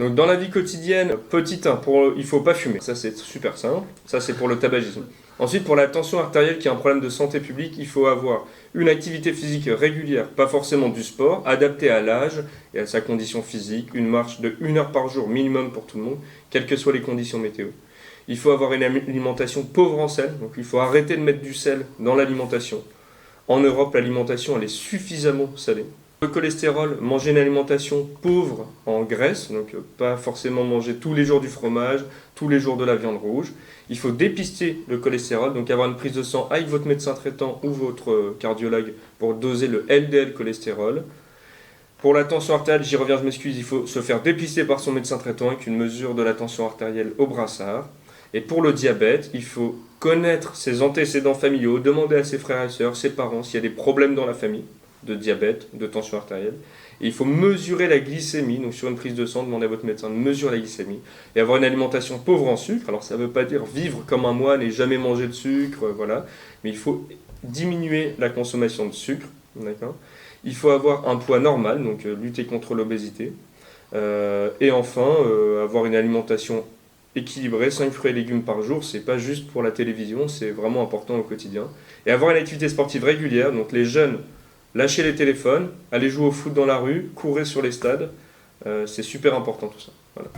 Donc dans la vie quotidienne, petit 1, il ne faut pas fumer. Ça c'est super simple, ça c'est pour le tabagisme. Ensuite pour la tension artérielle qui est un problème de santé publique, il faut avoir une activité physique régulière, pas forcément du sport, adapté à l'âge et à sa condition physique, une marche de 1 heure par jour minimum pour tout le monde, quelles que soient les conditions météo. Il faut avoir une alimentation pauvre en sel, donc il faut arrêter de mettre du sel dans l'alimentation. En Europe, l'alimentation elle est suffisamment salée. Le cholestérol, manger une alimentation pauvre en graisse, donc pas forcément manger tous les jours du fromage, tous les jours de la viande rouge. Il faut dépister le cholestérol, donc avoir une prise de sang avec votre médecin traitant ou votre cardiologue pour doser le LDL cholestérol. Pour la tension artérielle, j'y reviens, je m'excuse, il faut se faire dépister par son médecin traitant avec une mesure de la tension artérielle au brassard. Et pour le diabète, il faut connaître ses antécédents familiaux, demander à ses frères et sœurs, ses parents, s'il y a des problèmes dans la famille de diabète, de tension artérielle. Et il faut mesurer la glycémie, donc sur une prise de sang, demander à votre médecin de mesurer la glycémie. Et avoir une alimentation pauvre en sucre. Alors ça ne veut pas dire vivre comme un moine et jamais manger de sucre, voilà. Mais il faut diminuer la consommation de sucre, d'accord. Il faut avoir un poids normal, donc lutter contre l'obésité. Et enfin, avoir une alimentation équilibrée, 5 fruits et légumes par jour, c'est pas juste pour la télévision, c'est vraiment important au quotidien. Et avoir une activité sportive régulière, donc les jeunes, lâchez les téléphones, allez jouer au foot dans la rue, courez sur les stades, c'est super important tout ça. Voilà.